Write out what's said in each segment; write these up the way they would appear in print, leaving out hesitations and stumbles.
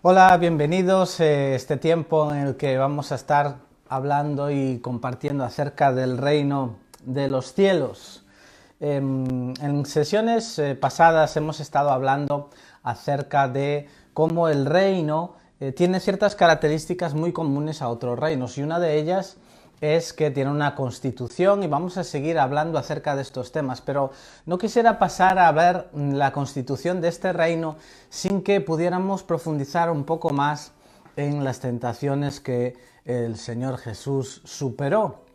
Hola, bienvenidos a este tiempo en el que vamos a estar hablando y compartiendo acerca del reino de los cielos. En sesiones pasadas hemos estado hablando acerca de cómo el reino tiene ciertas características muy comunes a otros reinos, y una de ellas es que tiene una constitución, y vamos a seguir hablando acerca de estos temas, pero no quisiera pasar a ver la constitución de este reino sin que pudiéramos profundizar un poco más en las tentaciones que el Señor Jesús superó.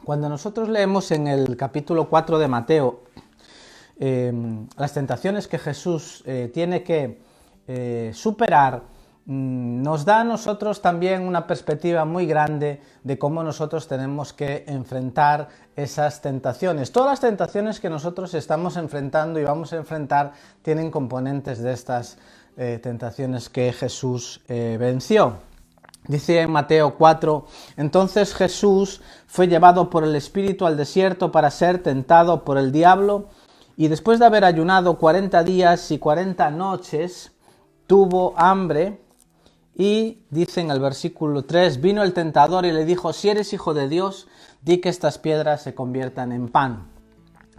Cuando nosotros leemos en el capítulo 4 de Mateo las tentaciones que Jesús tiene que superar, nos da a nosotros también una perspectiva muy grande de cómo nosotros tenemos que enfrentar esas tentaciones. Todas las tentaciones que nosotros estamos enfrentando y vamos a enfrentar tienen componentes de estas tentaciones que Jesús venció. Dice en Mateo 4, entonces Jesús fue llevado por el Espíritu al desierto para ser tentado por el diablo, y después de haber ayunado 40 días y 40 noches, tuvo hambre. Y dice en el versículo 3, vino el tentador y le dijo, si eres hijo de Dios, di que estas piedras se conviertan en pan.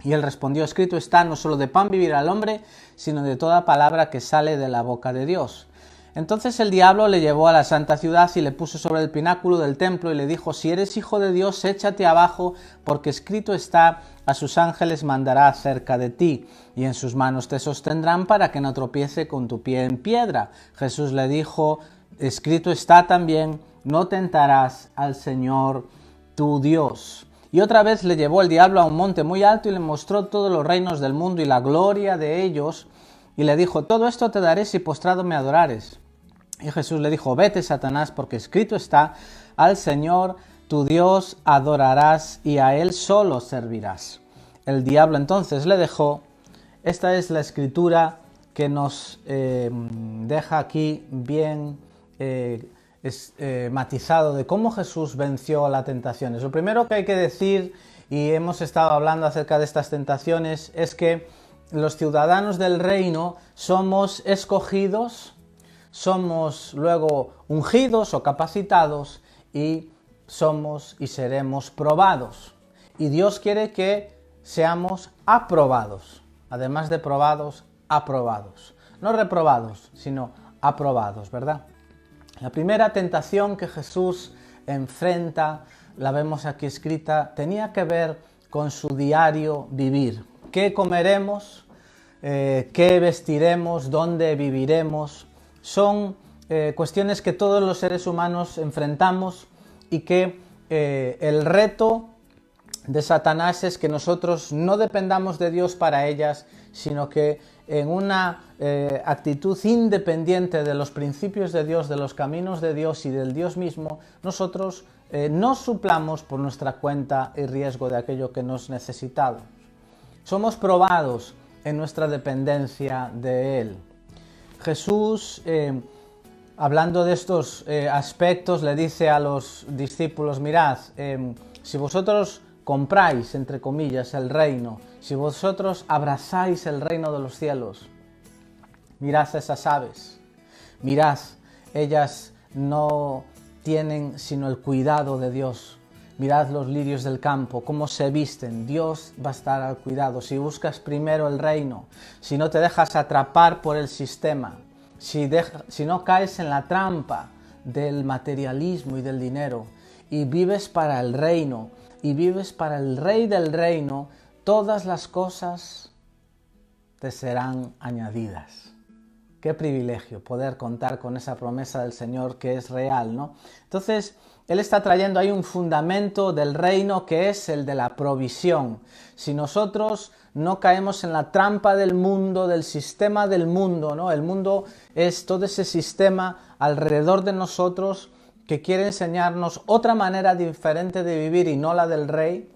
Y él respondió, escrito está, no solo de pan vivirá el hombre, sino de toda palabra que sale de la boca de Dios. Entonces el diablo le llevó a la santa ciudad y le puso sobre el pináculo del templo y le dijo, si eres hijo de Dios, échate abajo, porque escrito está, a sus ángeles mandará acerca de ti, y en sus manos te sostendrán para que no tropiece con tu pie en piedra. Jesús le dijo, escrito está también, no tentarás al Señor tu Dios. Y otra vez le llevó el diablo a un monte muy alto y le mostró todos los reinos del mundo y la gloria de ellos, y le dijo, todo esto te daré si postrado me adorares. Y Jesús le dijo, vete, Satanás, porque escrito está, al Señor tu Dios adorarás y a Él solo servirás. El diablo entonces le dejó. Esta es la escritura que nos deja aquí bien matizado de cómo Jesús venció las tentaciones. Lo primero que hay que decir, y hemos estado hablando acerca de estas tentaciones, es que los ciudadanos del reino somos escogidos, somos luego ungidos o capacitados, y somos y seremos probados. Y Dios quiere que seamos aprobados, además de probados, aprobados. No reprobados, sino aprobados, ¿verdad? La primera tentación que Jesús enfrenta, la vemos aquí escrita, tenía que ver con su diario vivir. ¿Qué comeremos? ¿Qué vestiremos? ¿Dónde viviremos? Son cuestiones que todos los seres humanos enfrentamos, y que el reto de Satanás es que nosotros no dependamos de Dios para ellas, sino que en una actitud independiente de los principios de Dios, de los caminos de Dios y del Dios mismo, nosotros no suplamos por nuestra cuenta y riesgo de aquello que nos necesitamos. Somos probados en nuestra dependencia de Él. Jesús, hablando de estos aspectos, le dice a los discípulos, mirad, si vosotros compráis, entre comillas, el reino, si vosotros abrazáis el reino de los cielos, mirad esas aves, mirad, ellas no tienen sino el cuidado de Dios. Mirad los lirios del campo, cómo se visten. Dios va a estar al cuidado. Si buscas primero el reino, si no te dejas atrapar por el sistema, si no caes en la trampa del materialismo y del dinero, y vives para el reino, y vives para el Rey del reino, todas las cosas te serán añadidas. Qué privilegio poder contar con esa promesa del Señor que es real, ¿no? Entonces, Él está trayendo ahí un fundamento del reino que es el de la provisión. Si nosotros no caemos en la trampa del mundo, del sistema del mundo, ¿no? El mundo es todo ese sistema alrededor de nosotros que quiere enseñarnos otra manera diferente de vivir y no la del Rey,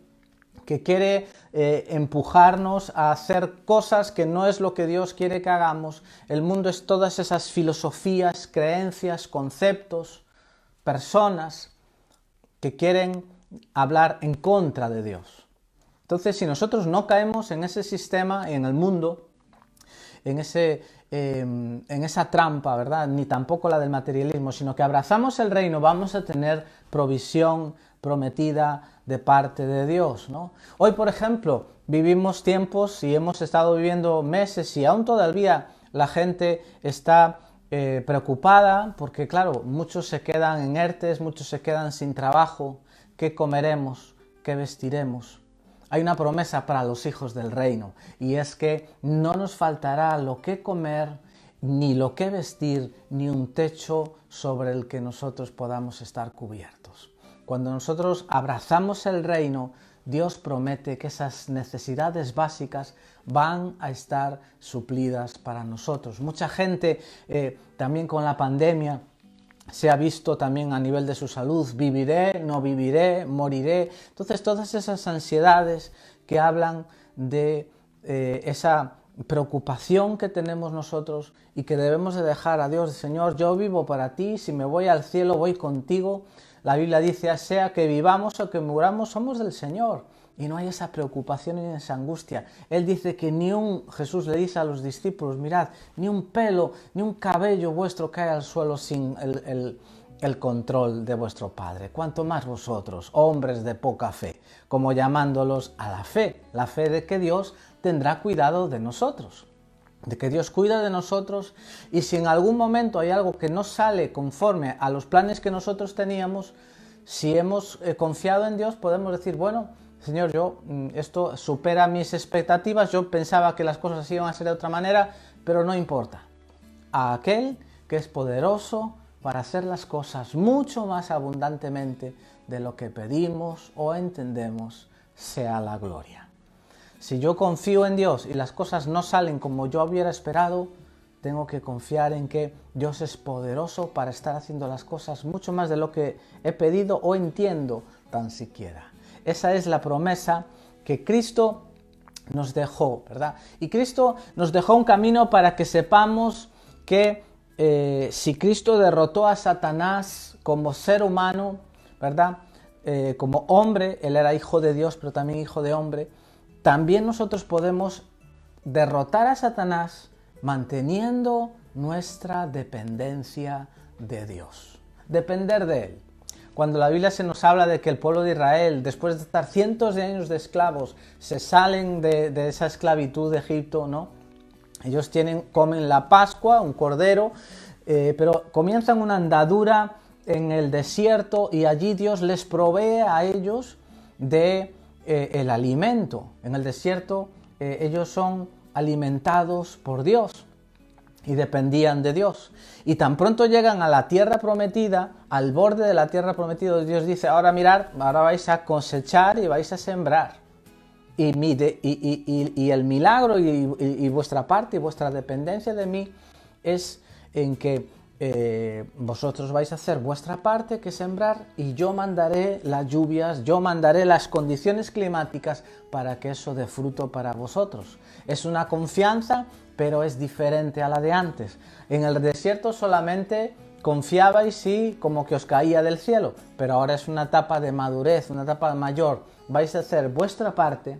que quiere empujarnos a hacer cosas que no es lo que Dios quiere que hagamos. El mundo es todas esas filosofías, creencias, conceptos, personas que quieren hablar en contra de Dios. Entonces, si nosotros no caemos en ese sistema, en el mundo, en esa trampa, ¿verdad? Ni tampoco la del materialismo, sino que abrazamos el reino, vamos a tener provisión prometida de parte de Dios, ¿no? Hoy, por ejemplo, vivimos tiempos y hemos estado viviendo meses y aún todavía la gente está preocupada porque, claro, muchos se quedan en ERTES, muchos se quedan sin trabajo. ¿Qué comeremos? ¿Qué vestiremos? Hay una promesa para los hijos del reino y es que no nos faltará lo que comer, ni lo que vestir, ni un techo sobre el que nosotros podamos estar cubiertos. Cuando nosotros abrazamos el reino, Dios promete que esas necesidades básicas van a estar suplidas para nosotros. Mucha gente, también con la pandemia, se ha visto también a nivel de su salud, viviré, no viviré, moriré. Entonces todas esas ansiedades que hablan de esa preocupación que tenemos nosotros y que debemos de dejar a Dios, Señor, yo vivo para ti, si me voy al cielo voy contigo. La Biblia dice, sea que vivamos o que muramos, somos del Señor. Y no hay esa preocupación ni esa angustia. Él dice que Jesús le dice a los discípulos, mirad, ni un pelo, ni un cabello vuestro cae al suelo sin el control de vuestro Padre. Cuanto más vosotros, hombres de poca fe, como llamándolos a la fe de que Dios tendrá cuidado de nosotros. De que Dios cuida de nosotros y si en algún momento hay algo que no sale conforme a los planes que nosotros teníamos, si hemos confiado en Dios podemos decir, bueno, Señor, esto supera mis expectativas, yo pensaba que las cosas iban a ser de otra manera, pero no importa. A aquel que es poderoso para hacer las cosas mucho más abundantemente de lo que pedimos o entendemos, sea la gloria. Si yo confío en Dios y las cosas no salen como yo hubiera esperado, tengo que confiar en que Dios es poderoso para estar haciendo las cosas mucho más de lo que he pedido o entiendo tan siquiera. Esa es la promesa que Cristo nos dejó, ¿verdad? Y Cristo nos dejó un camino para que sepamos que si Cristo derrotó a Satanás como ser humano, ¿verdad? Como hombre, Él era hijo de Dios, pero también hijo de hombre, también nosotros podemos derrotar a Satanás manteniendo nuestra dependencia de Dios. Depender de Él. Cuando la Biblia se nos habla de que el pueblo de Israel, después de estar cientos de años de esclavos, se salen de esa esclavitud de Egipto, ¿no? Ellos comen la Pascua, un cordero, pero comienzan una andadura en el desierto y allí Dios les provee a ellos de el alimento. En el desierto ellos son alimentados por Dios y dependían de Dios. Y tan pronto llegan a la tierra prometida, al borde de la tierra prometida, Dios dice, ahora mirad, ahora vais a cosechar y vais a sembrar. Y el milagro y vuestra parte y vuestra dependencia de mí es en que vosotros vais a hacer vuestra parte, que sembrar, y yo mandaré las lluvias, yo mandaré las condiciones climáticas para que eso dé fruto para vosotros. Es una confianza, pero es diferente a la de antes. En el desierto solamente confiabais y como que os caía del cielo, pero ahora es una etapa de madurez, una etapa mayor. Vais a hacer vuestra parte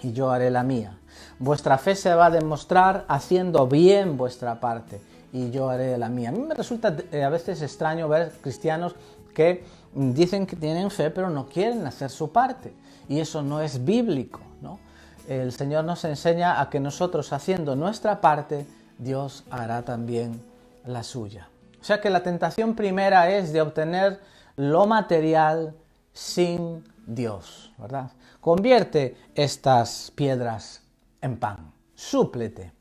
y yo haré la mía. Vuestra fe se va a demostrar haciendo bien vuestra parte y yo haré la mía. A mí me resulta a veces extraño ver cristianos que dicen que tienen fe pero no quieren hacer su parte y eso no es bíblico, ¿no? El Señor nos enseña a que nosotros haciendo nuestra parte, Dios hará también la suya. O sea que la tentación primera es de obtener lo material sin Dios, ¿verdad? Convierte estas piedras en pan, súplete.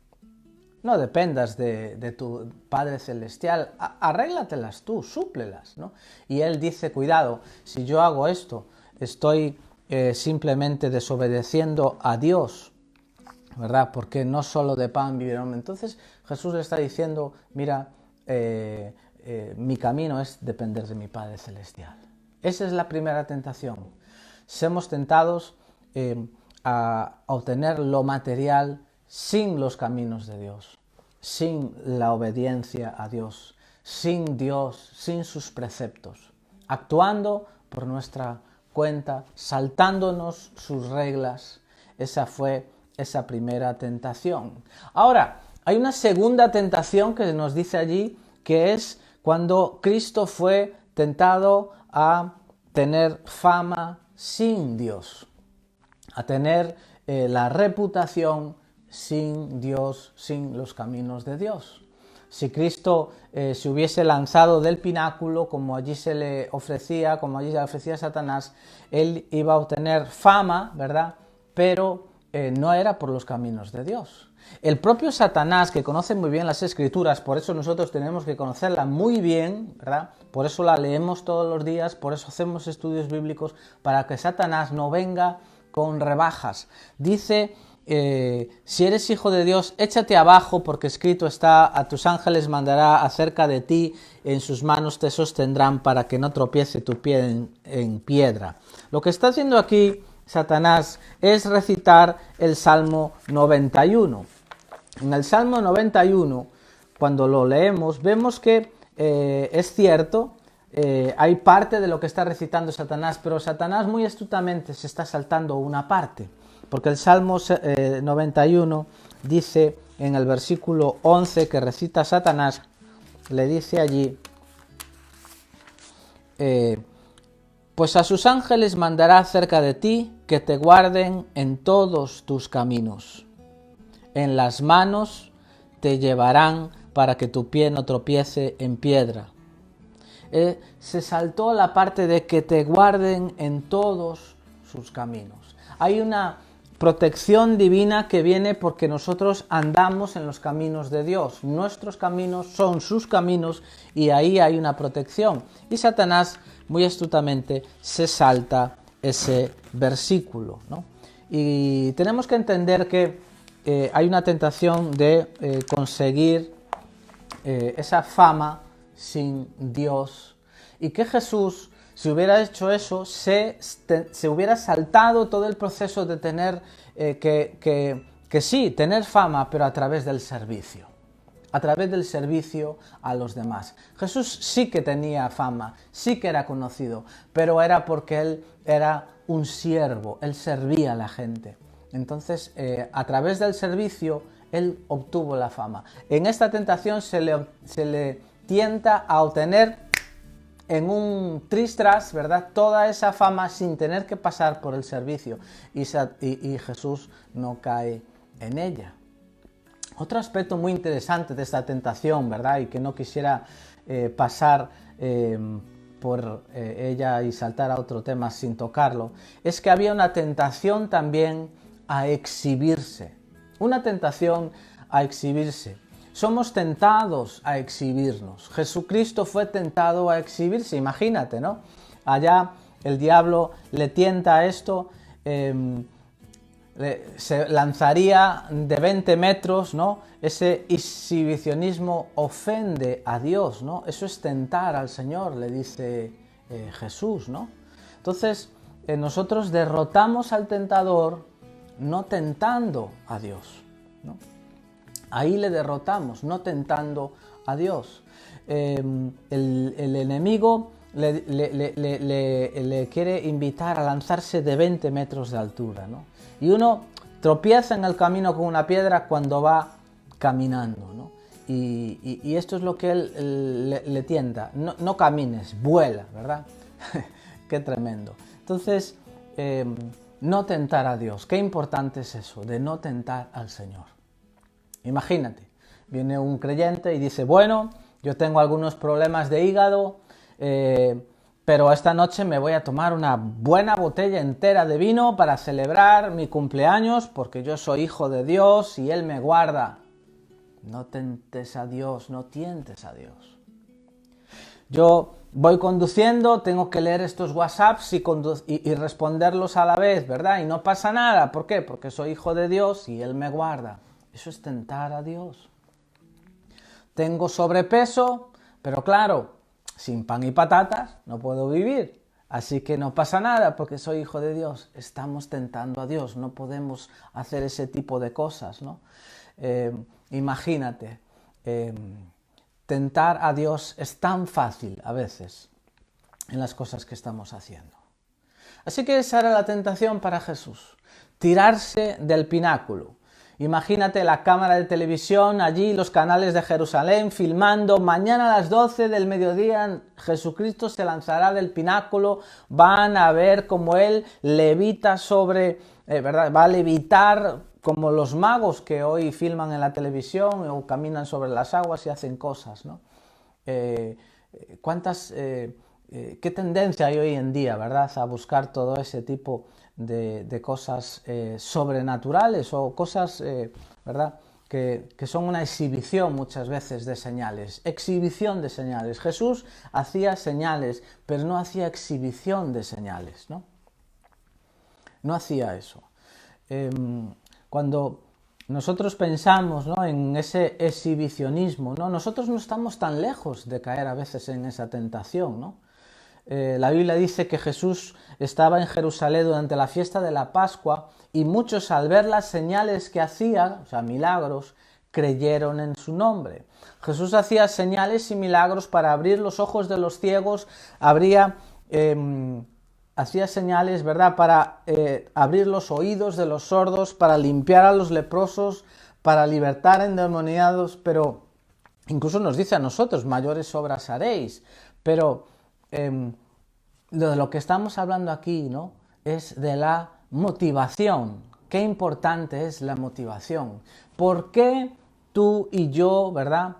No dependas de tu Padre Celestial, arréglatelas tú, súplelas, ¿no? Y Él dice, cuidado, si yo hago esto, estoy simplemente desobedeciendo a Dios, ¿verdad? Porque no solo de pan vivirá el hombre. Entonces Jesús le está diciendo, mira, mi camino es depender de mi Padre Celestial. Esa es la primera tentación. Somos tentados a obtener lo material sin los caminos de Dios, sin la obediencia a Dios, sin Dios, sin sus preceptos, actuando por nuestra cuenta, saltándonos sus reglas. Esa fue esa primera tentación. Ahora, Hay una segunda tentación que nos dice allí, que es cuando Cristo fue tentado a tener fama sin Dios, a tener la reputación sin Dios, sin los caminos de Dios. Si Cristo se hubiese lanzado del pináculo, como allí se le ofrecía, como allí se le ofrecía a Satanás, él iba a obtener fama, ¿verdad? Pero no era por los caminos de Dios. El propio Satanás, que conoce muy bien las Escrituras, por eso nosotros tenemos que conocerla muy bien, ¿verdad? Por eso la leemos todos los días, por eso hacemos estudios bíblicos, para que Satanás no venga con rebajas. Dice, si eres hijo de Dios, échate abajo, porque escrito está, a tus ángeles mandará acerca de ti, en sus manos te sostendrán para que no tropiece tu pie en piedra. Lo que está haciendo aquí Satanás es recitar el Salmo 91. En el Salmo 91, cuando lo leemos, vemos que es cierto, hay parte de lo que está recitando Satanás, pero Satanás muy astutamente se está saltando una parte, porque el Salmo 91 dice en el versículo 11 que recita Satanás, le dice allí, pues a sus ángeles mandará cerca de ti que te guarden en todos tus caminos. En las manos te llevarán para que tu pie no tropiece en piedra. Se saltó la parte de que te guarden en todos sus caminos. Hay una protección divina que viene porque nosotros andamos en los caminos de Dios. Nuestros caminos son sus caminos y ahí hay una protección. Y Satanás muy astutamente se salta ese versículo, ¿no? Y tenemos que entender que hay una tentación de conseguir esa fama sin Dios, y que Jesús, si hubiera hecho eso, se hubiera saltado todo el proceso de tener sí, tener fama, pero a través del servicio. A través del servicio a los demás. Jesús sí que tenía fama, sí que era conocido, pero era porque él era un siervo, él servía a la gente. Entonces, a través del servicio, él obtuvo la fama. En esta tentación se le tienta a obtener en un tris-tras, ¿verdad?, toda esa fama sin tener que pasar por el servicio. Y Jesús no cae en ella. Otro aspecto muy interesante de esta tentación, ¿verdad?, y que no quisiera pasar por ella y saltar a otro tema sin tocarlo, es que había una tentación también a exhibirse. Una tentación a exhibirse. Somos tentados a exhibirnos. Jesucristo fue tentado a exhibirse, imagínate, ¿no? Allá el diablo le tienta a esto, se lanzaría de 20 metros, ¿no? Ese exhibicionismo ofende a Dios, ¿no? Eso es tentar al Señor, le dice Jesús, ¿no? Entonces, nosotros derrotamos al tentador no tentando a Dios, ¿no? Ahí le derrotamos, no tentando a Dios. El enemigo le quiere invitar a lanzarse de 20 metros de altura, ¿no? Y uno tropieza en el camino con una piedra cuando va caminando, ¿no? Y esto es lo que él le tienta. No camines, vuela, ¿verdad? Qué tremendo. Entonces, no tentar a Dios. Qué importante es eso, de no tentar al Señor. Imagínate, viene un creyente y dice, bueno, yo tengo algunos problemas de hígado, pero esta noche me voy a tomar una buena botella entera de vino para celebrar mi cumpleaños porque yo soy hijo de Dios y Él me guarda. No tentes a Dios, no tientes a Dios. Yo voy conduciendo, tengo que leer estos WhatsApps y responderlos a la vez, ¿verdad? Y no pasa nada. ¿Por qué? Porque soy hijo de Dios y Él me guarda. Eso es tentar a Dios. Tengo sobrepeso, pero claro, sin pan y patatas no puedo vivir. Así que no pasa nada porque soy hijo de Dios. Estamos tentando a Dios, no podemos hacer ese tipo de cosas, ¿no? Imagínate, tentar a Dios es tan fácil a veces en las cosas que estamos haciendo. Así que esa era la tentación para Jesús, tirarse del pináculo. Imagínate la cámara de televisión, allí los canales de Jerusalén filmando, mañana a las 12 del mediodía Jesucristo se lanzará del pináculo, van a ver cómo Él levita sobre, ¿verdad? Va a levitar como los magos que hoy filman en la televisión o caminan sobre las aguas y hacen cosas, ¿no? ¿Qué tendencia hay hoy en día, verdad, a buscar todo ese tipo de cosas sobrenaturales o cosas, verdad, que son una exhibición muchas veces de señales, exhibición de señales. Jesús hacía señales, pero no hacía exhibición de señales, ¿no? No hacía eso. Cuando nosotros pensamos, ¿no?, en ese exhibicionismo, ¿no?, nosotros no estamos tan lejos de caer a veces en esa tentación, ¿no? La Biblia dice que Jesús estaba en Jerusalén durante la fiesta de la Pascua y muchos al ver las señales que hacía, o sea, milagros, creyeron en su nombre. Jesús hacía señales y milagros para abrir los ojos de los ciegos, hacía señales, ¿verdad?, para abrir los oídos de los sordos, para limpiar a los leprosos, para libertar a endemoniados, pero incluso nos dice a nosotros, mayores obras haréis, pero de lo que estamos hablando aquí, ¿no?, es de la motivación. Qué importante es la motivación. ¿Por qué tú y yo, verdad?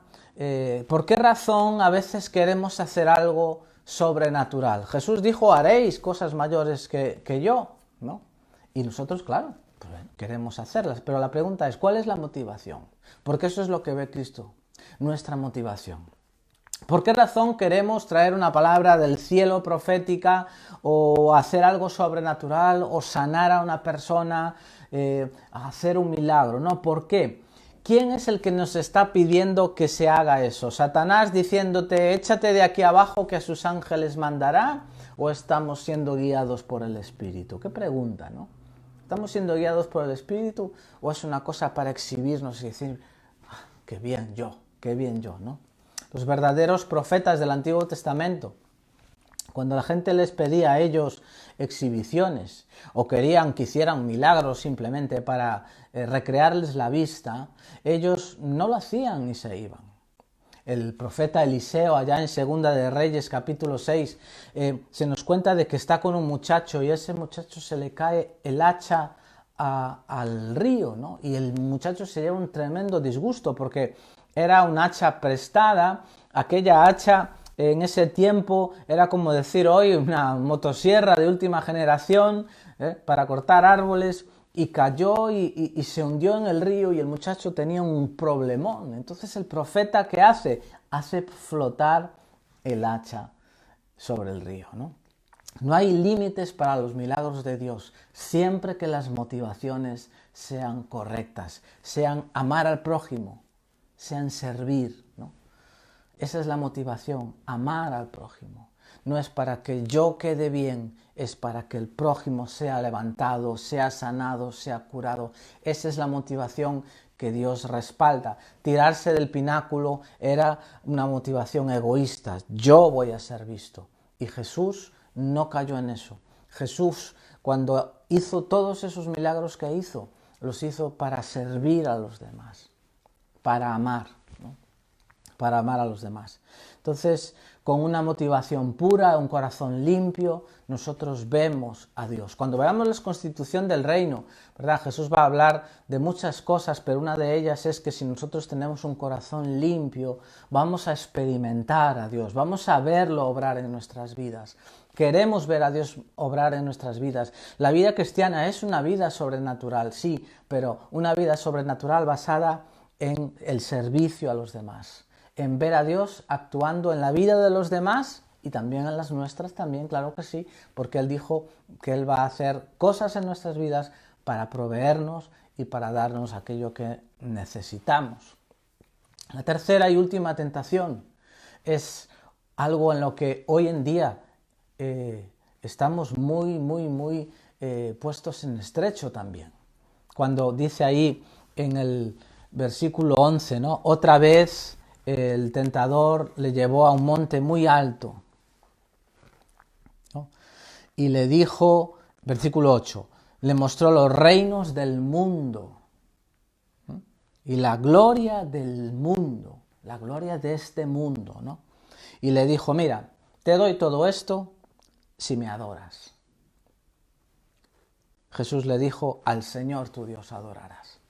¿Por qué razón a veces queremos hacer algo sobrenatural? Jesús dijo, haréis cosas mayores que yo, ¿no? Y nosotros, claro, pues queremos hacerlas, pero la pregunta es, ¿cuál es la motivación? Porque eso es lo que ve Cristo, nuestra motivación. ¿Por qué razón queremos traer una palabra del cielo profética o hacer algo sobrenatural o sanar a una persona, hacer un milagro? ¿No? ¿Por qué? ¿Quién es el que nos está pidiendo que se haga eso? ¿Satanás diciéndote, échate de aquí abajo que a sus ángeles mandará? ¿O estamos siendo guiados por el Espíritu? ¿Qué pregunta, no? ¿Estamos siendo guiados por el Espíritu o es una cosa para exhibirnos y decir, qué bien yo, ¿no? Los verdaderos profetas del Antiguo Testamento, cuando la gente les pedía a ellos exhibiciones o querían que hicieran milagros simplemente para recrearles la vista, ellos no lo hacían y se iban. El profeta Eliseo, allá en Segunda de Reyes, capítulo 6, se nos cuenta de que está con un muchacho y a ese muchacho se le cae el hacha al río, ¿no? Y el muchacho se lleva un tremendo disgusto porque era un hacha prestada. Aquella hacha en ese tiempo era como decir hoy una motosierra de última generación para cortar árboles, y cayó y se hundió en el río y el muchacho tenía un problemón. Entonces el profeta, ¿qué hace? Hace flotar el hacha sobre el río, ¿no? No hay límites para los milagros de Dios, siempre que las motivaciones sean correctas, sean amar al prójimo, sean servir, ¿no? Esa es la motivación, amar al prójimo. No es para que yo quede bien, es para que el prójimo sea levantado, sea sanado, sea curado. Esa es la motivación que Dios respalda. Tirarse del pináculo era una motivación egoísta. Yo voy a ser visto. Y Jesús no cayó en eso. Jesús, cuando hizo todos esos milagros que hizo, los hizo para servir a los demás, para amar, ¿no? Para amar a los demás. Entonces, con una motivación pura, un corazón limpio, nosotros vemos a Dios. Cuando veamos la constitución del reino, ¿verdad? Jesús va a hablar de muchas cosas, pero una de ellas es que si nosotros tenemos un corazón limpio, vamos a experimentar a Dios, vamos a verlo obrar en nuestras vidas. Queremos ver a Dios obrar en nuestras vidas. La vida cristiana es una vida sobrenatural, sí, pero una vida sobrenatural basada en el servicio a los demás, en ver a Dios actuando en la vida de los demás y también en las nuestras, también, claro que sí, porque Él dijo que Él va a hacer cosas en nuestras vidas para proveernos y para darnos aquello que necesitamos. La tercera y última tentación es algo en lo que hoy en día estamos muy puestos en estrecho también. Cuando dice ahí en el versículo 11, ¿no? Otra vez el tentador le llevó a un monte muy alto, ¿no? Y le dijo, versículo 8, le mostró los reinos del mundo. y la gloria del mundo, la gloria de este mundo, ¿no? Y le dijo, mira, te doy todo esto si me adoras. Jesús le dijo, al Señor tu Dios adorarás.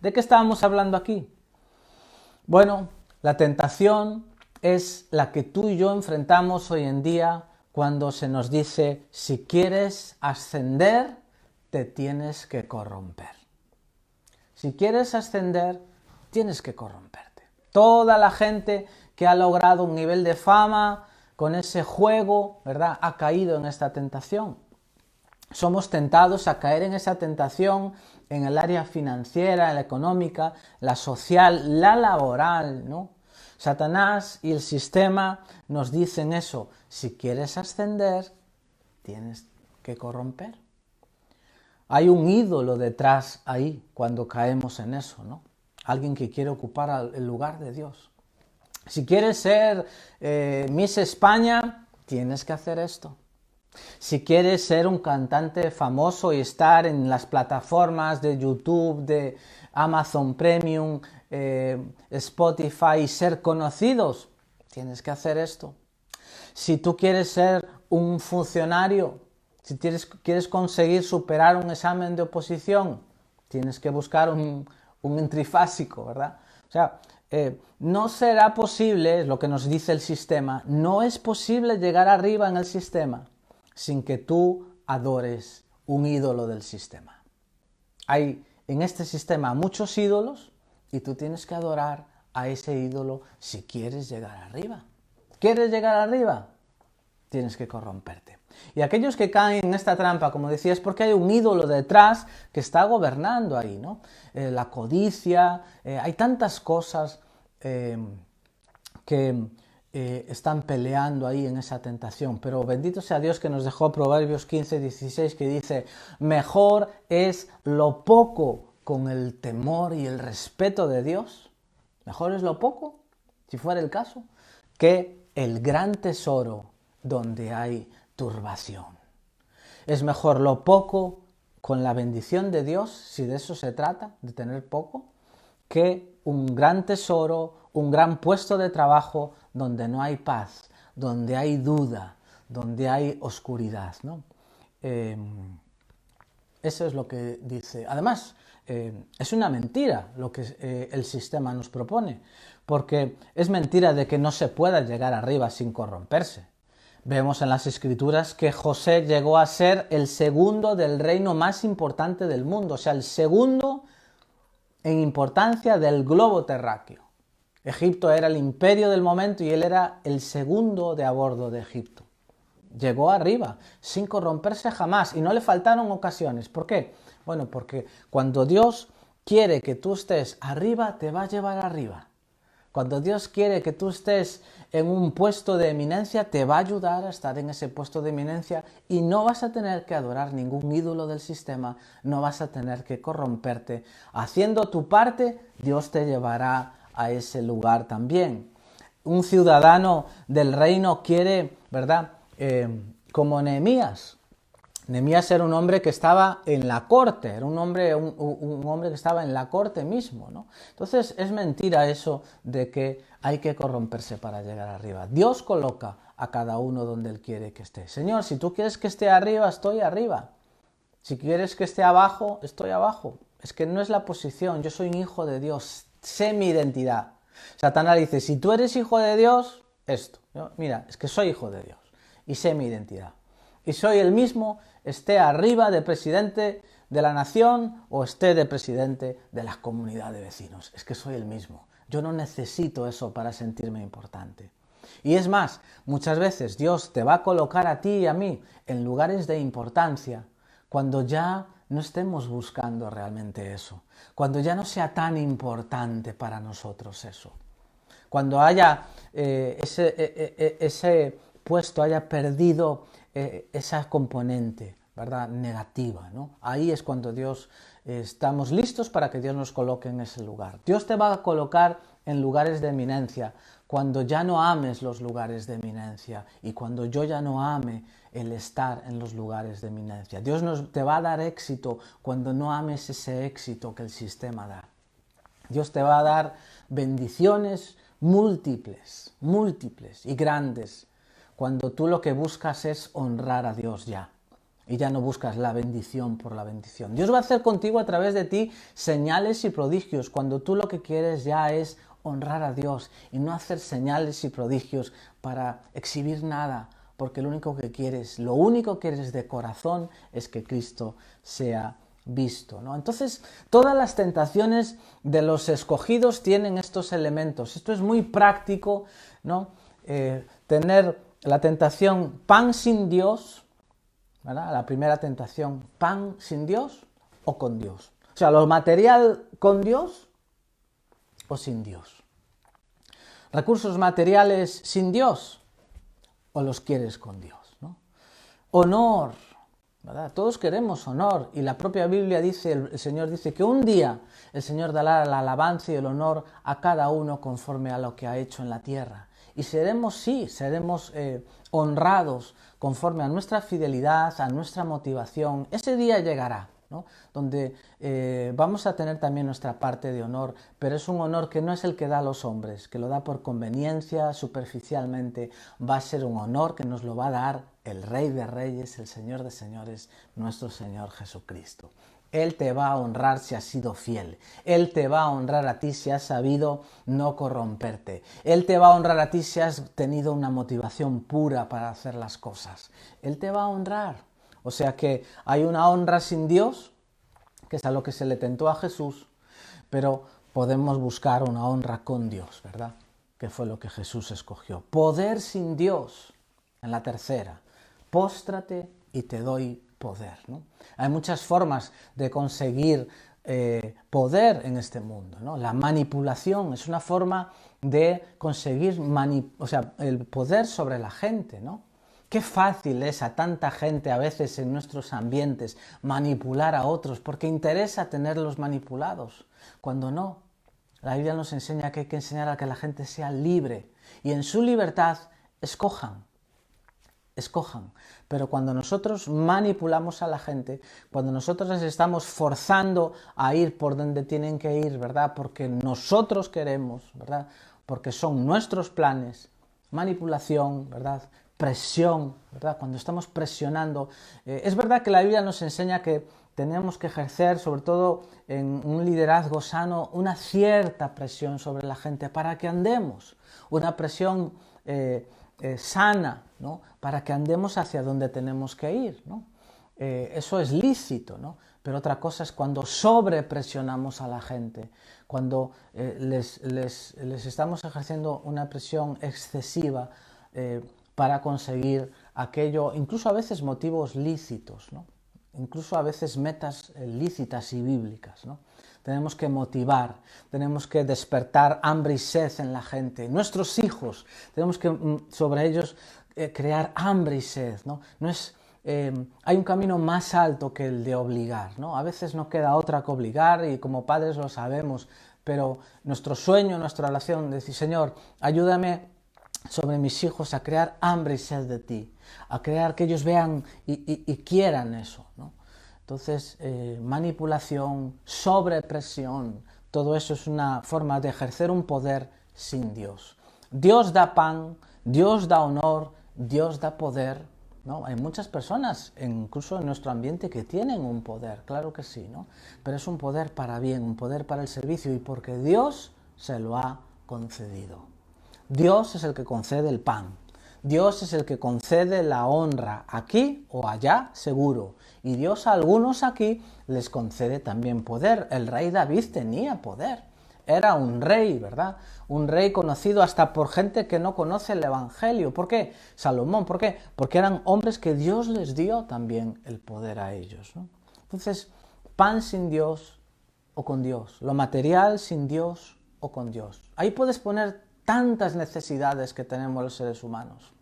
¿De qué estábamos hablando aquí? Bueno, la tentación es la que tú y yo enfrentamos hoy en día cuando se nos dice, si quieres ascender, te tienes que corromper. Si quieres ascender, tienes que corromperte. Toda la gente que ha logrado un nivel de fama con ese juego, ¿verdad?, ha caído en esta tentación. Somos tentados a caer en esa tentación en el área financiera, la económica, la social, la laboral, ¿no? Satanás y el sistema nos dicen eso, si quieres ascender, tienes que corromper. Hay un ídolo detrás ahí cuando caemos en eso, ¿no? Alguien que quiere ocupar el lugar de Dios. Si quieres ser Miss España, tienes que hacer esto. Si quieres ser un cantante famoso y estar en las plataformas de YouTube, de Amazon Premium, Spotify y ser conocidos, tienes que hacer esto. Si tú quieres ser un funcionario, si quieres conseguir superar un examen de oposición, tienes que buscar un trifásico, ¿verdad? O sea, no será posible, es lo que nos dice el sistema, no es posible llegar arriba en el sistema sin que tú adores un ídolo del sistema. Hay en este sistema muchos ídolos y tú tienes que adorar a ese ídolo si quieres llegar arriba. ¿Quieres llegar arriba? Tienes que corromperte. Y aquellos que caen en esta trampa, como decía, es porque hay un ídolo detrás que está gobernando ahí, ¿no? La codicia, hay tantas cosas que están peleando ahí en esa tentación, pero bendito sea Dios que nos dejó Proverbios 15:16 que dice, mejor es lo poco con el temor y el respeto de Dios, mejor es lo poco, si fuera el caso, que el gran tesoro donde hay turbación. Es mejor lo poco con la bendición de Dios, si de eso se trata, de tener poco, que un gran tesoro, un gran puesto de trabajo donde no hay paz, donde hay duda, donde hay oscuridad, ¿no? Eso es lo que dice. Además, es una mentira lo que el sistema nos propone, porque es mentira de que no se pueda llegar arriba sin corromperse. Vemos en las Escrituras que José llegó a ser el segundo del reino más importante del mundo, o sea, el segundo en importancia del globo terráqueo. Egipto era el imperio del momento y él era el segundo de a bordo de Egipto. Llegó arriba, sin corromperse jamás, y no le faltaron ocasiones. ¿Por qué? Bueno, porque cuando Dios quiere que tú estés arriba, te va a llevar arriba. Cuando Dios quiere que tú estés en un puesto de eminencia, te va a ayudar a estar en ese puesto de eminencia y no vas a tener que adorar ningún ídolo del sistema, no vas a tener que corromperte. Haciendo tu parte, Dios te llevará a ese lugar también. Un ciudadano del reino quiere, ¿verdad? Como Nehemías. Nehemías era un hombre que estaba en la corte, era un hombre que estaba en la corte mismo, ¿no? Entonces es mentira eso de que hay que corromperse para llegar arriba. Dios coloca a cada uno donde Él quiere que esté. Señor, si tú quieres que esté arriba, estoy arriba. Si quieres que esté abajo, estoy abajo. Es que no es la posición, yo soy un hijo de Dios, sé mi identidad. Satanás dice, si tú eres hijo de Dios, esto. Mira, es que soy hijo de Dios y sé mi identidad. Y soy el mismo, esté arriba de presidente de la nación o esté de presidente de la comunidad de vecinos. Es que soy el mismo. Yo no necesito eso para sentirme importante. Y es más, muchas veces Dios te va a colocar a ti y a mí en lugares de importancia cuando ya no estemos buscando realmente eso. Cuando ya no sea tan importante para nosotros eso. Cuando haya ese puesto haya perdido esa componente, ¿verdad?, negativa, ¿no? Ahí es cuando estamos listos para que Dios nos coloque en ese lugar. Dios te va a colocar en lugares de eminencia cuando ya no ames los lugares de eminencia y cuando yo ya no ame el estar en los lugares de eminencia. Dios te va a dar éxito cuando no ames ese éxito que el sistema da. Dios te va a dar bendiciones múltiples, múltiples y grandes, cuando tú lo que buscas es honrar a Dios ya. Y ya no buscas la bendición por la bendición. Dios va a hacer contigo a través de ti señales y prodigios, cuando tú lo que quieres ya es honrar a Dios y no hacer señales y prodigios para exhibir nada, porque lo único que quieres de corazón es que Cristo sea visto, ¿no? Entonces, todas las tentaciones de los escogidos tienen estos elementos. Esto es muy práctico, ¿no? Tener la tentación pan sin Dios, ¿verdad? La primera tentación, pan sin Dios o con Dios. O sea, lo material con Dios o sin Dios. Recursos materiales sin Dios o los quieres con Dios, ¿no? Honor, ¿verdad? Todos queremos honor y la propia Biblia dice, el Señor dice que un día el Señor dará la alabanza y el honor a cada uno conforme a lo que ha hecho en la tierra. Y seremos honrados conforme a nuestra fidelidad, a nuestra motivación. Ese día llegará, ¿no? Donde vamos a tener también nuestra parte de honor, pero es un honor que no es el que da a los hombres, que lo da por conveniencia, superficialmente. Va a ser un honor que nos lo va a dar el Rey de Reyes, el Señor de Señores, nuestro Señor Jesucristo. Él te va a honrar si has sido fiel. Él te va a honrar a ti si has sabido no corromperte. Él te va a honrar a ti si has tenido una motivación pura para hacer las cosas. Él te va a honrar. O sea que hay una honra sin Dios, que es a lo que se le tentó a Jesús, pero podemos buscar una honra con Dios, ¿verdad? Que fue lo que Jesús escogió. Poder sin Dios, en la tercera. Póstrate y te doy poder, ¿no? Hay muchas formas de conseguir poder en este mundo, ¿no? La manipulación es una forma de conseguir el poder sobre la gente, ¿no? Qué fácil es a tanta gente a veces en nuestros ambientes manipular a otros porque interesa tenerlos manipulados, cuando no. La Biblia nos enseña que hay que enseñar a que la gente sea libre y en su libertad escojan. Pero cuando nosotros manipulamos a la gente, cuando nosotros les estamos forzando a ir por donde tienen que ir, ¿verdad? Porque nosotros queremos, ¿verdad? Porque son nuestros planes, manipulación, ¿verdad? Presión, ¿verdad? Cuando estamos presionando. Es verdad que la Biblia nos enseña que tenemos que ejercer, sobre todo en un liderazgo sano, una cierta presión sobre la gente para que andemos, una presión sana, ¿no? Para que andemos hacia donde tenemos que ir, ¿no? Eso es lícito, ¿no? Pero otra cosa es cuando sobrepresionamos a la gente, cuando les estamos ejerciendo una presión excesiva para conseguir aquello, incluso a veces motivos lícitos, ¿no? Incluso a veces metas lícitas y bíblicas, ¿no? Tenemos que motivar, tenemos que despertar hambre y sed en la gente. Nuestros hijos, tenemos que sobre ellos crear hambre y sed, ¿no? Hay un camino más alto que el de obligar, ¿no? A veces no queda otra que obligar y como padres lo sabemos, pero nuestro sueño, nuestra oración, decir, Señor, ayúdame sobre mis hijos a crear hambre y sed de ti, a crear que ellos vean y quieran eso, ¿no? Entonces, manipulación, sobrepresión, todo eso es una forma de ejercer un poder sin Dios. Dios da pan, Dios da honor, Dios da poder, ¿no? Hay muchas personas, incluso en nuestro ambiente, que tienen un poder, claro que sí, ¿no? Pero es un poder para bien, un poder para el servicio y porque Dios se lo ha concedido. Dios es el que concede el pan. Dios es el que concede la honra aquí o allá, seguro. Y Dios a algunos aquí les concede también poder. El rey David tenía poder. Era un rey, ¿verdad? Un rey conocido hasta por gente que no conoce el Evangelio. ¿Por qué? Salomón, ¿por qué? Porque eran hombres que Dios les dio también el poder a ellos, ¿no? Entonces, pan sin Dios o con Dios. Lo material sin Dios o con Dios. Ahí puedes poner tantas necesidades que tenemos los seres humanos.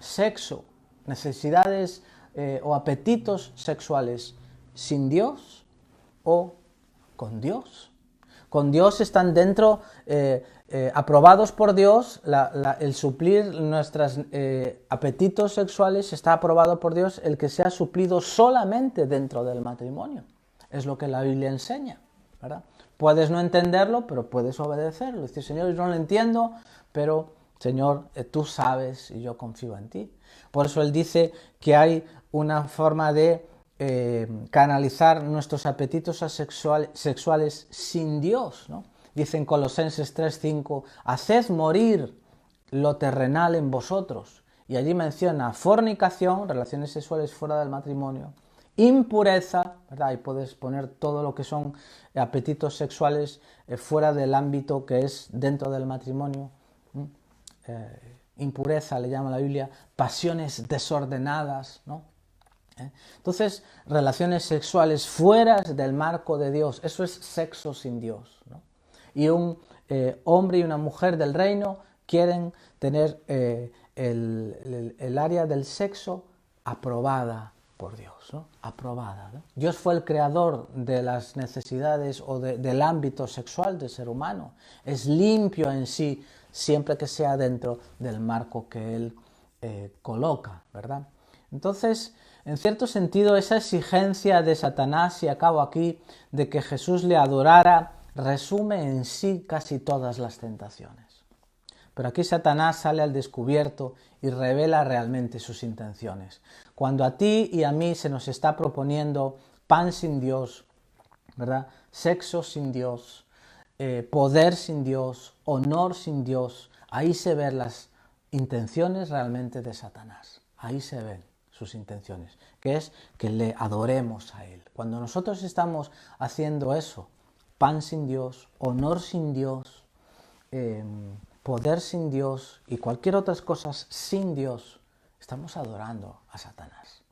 Sexo, necesidades o apetitos sexuales sin Dios o con Dios. Con Dios están dentro, aprobados por Dios, el suplir nuestros apetitos sexuales está aprobado por Dios, el que sea suplido solamente dentro del matrimonio. Es lo que la Biblia enseña, ¿verdad? Puedes no entenderlo, pero puedes obedecerlo. Decir, Señor, yo no lo entiendo, pero Señor, tú sabes y yo confío en ti. Por eso Él dice que hay una forma de canalizar nuestros apetitos sexuales sin Dios, ¿no? Dice en Colosenses 3:5, haced morir lo terrenal en vosotros. Y allí menciona fornicación, relaciones sexuales fuera del matrimonio, impureza, ¿verdad? Y puedes poner todo lo que son apetitos sexuales fuera del ámbito que es dentro del matrimonio. Impureza le llama la Biblia, pasiones desordenadas, ¿no? Entonces, relaciones sexuales fuera del marco de Dios, eso es sexo sin Dios, ¿no? Y un hombre y una mujer del reino quieren tener el área del sexo aprobada por Dios, ¿no? Aprobada, ¿no? Dios fue el creador de las necesidades o del ámbito sexual del ser humano. Es limpio en sí, siempre que sea dentro del marco que Él coloca, ¿verdad? Entonces, en cierto sentido, esa exigencia de Satanás, y acabo aquí, de que Jesús le adorara, resume en sí casi todas las tentaciones. Pero aquí Satanás sale al descubierto y revela realmente sus intenciones. Cuando a ti y a mí se nos está proponiendo pan sin Dios, ¿verdad? Sexo sin Dios, poder sin Dios, honor sin Dios, ahí se ven las intenciones realmente de Satanás. Ahí se ven sus intenciones, que es que le adoremos a Él. Cuando nosotros estamos haciendo eso, pan sin Dios, honor sin Dios, poder sin Dios y cualquier otras cosas sin Dios, estamos adorando a Satanás.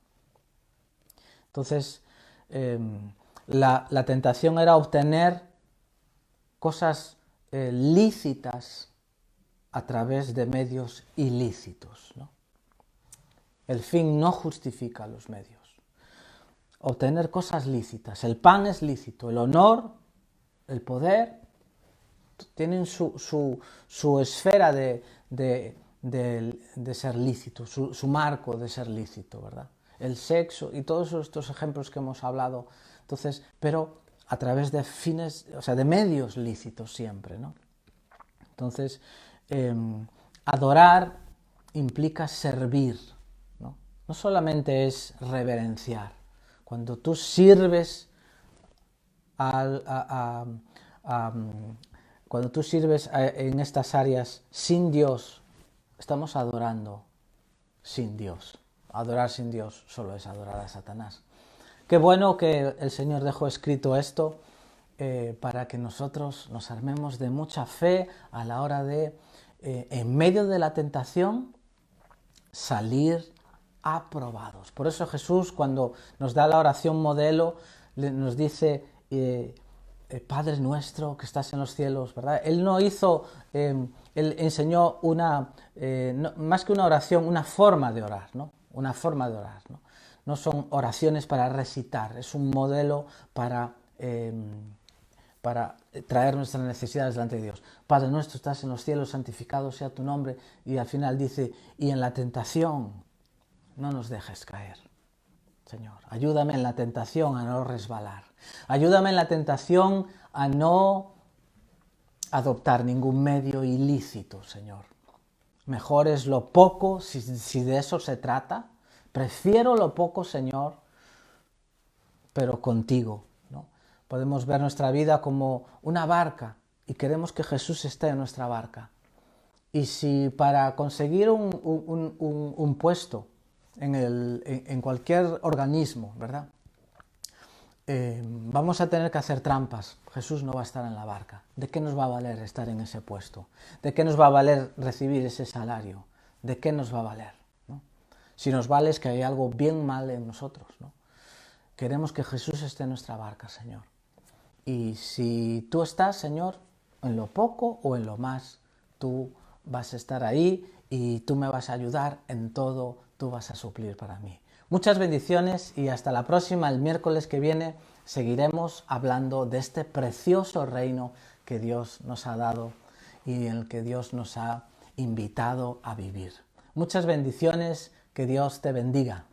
Entonces, la tentación era obtener cosas lícitas a través de medios ilícitos, ¿no? El fin no justifica los medios. Obtener cosas lícitas. El pan es lícito, el honor, el poder, tienen su esfera de ser lícito, su marco de ser lícito, ¿verdad? El sexo y todos estos ejemplos que hemos hablado, entonces, pero a través de fines, o sea, de medios lícitos siempre, ¿no? Entonces, adorar implica servir, ¿no? No solamente es reverenciar. Cuando tú sirves cuando tú sirves en estas áreas sin Dios, estamos adorando sin Dios. Adorar sin Dios solo es adorar a Satanás. Qué bueno que el Señor dejó escrito esto para que nosotros nos armemos de mucha fe a la hora de, en medio de la tentación, salir aprobados. Por eso Jesús, cuando nos da la oración modelo, nos dice, Padre nuestro que estás en los cielos, ¿verdad? Él no hizo, él enseñó más que una oración, una forma de orar, ¿no? Una forma de orar, ¿no? No son oraciones para recitar, es un modelo para traer nuestras necesidades delante de Dios. Padre nuestro, estás en los cielos, santificado sea tu nombre, y al final dice, y en la tentación no nos dejes caer. Señor, ayúdame en la tentación a no resbalar. Ayúdame en la tentación a no adoptar ningún medio ilícito, Señor. Mejor es lo poco, si de eso se trata. Prefiero lo poco, Señor, pero contigo, ¿no? Podemos ver nuestra vida como una barca y queremos que Jesús esté en nuestra barca. Y si para conseguir un puesto en cualquier organismo, ¿verdad? Vamos a tener que hacer trampas. Jesús no va a estar en la barca. ¿De qué nos va a valer estar en ese puesto? ¿De qué nos va a valer recibir ese salario? ¿De qué nos va a valer? ¿No? Si nos vale es que hay algo bien mal en nosotros, ¿no? Queremos que Jesús esté en nuestra barca, Señor. Y si tú estás, Señor, en lo poco o en lo más, tú vas a estar ahí y tú me vas a ayudar en todo, tú vas a suplir para mí. Muchas bendiciones y hasta la próxima. El miércoles que viene seguiremos hablando de este precioso reino que Dios nos ha dado y en el que Dios nos ha invitado a vivir. Muchas bendiciones, que Dios te bendiga.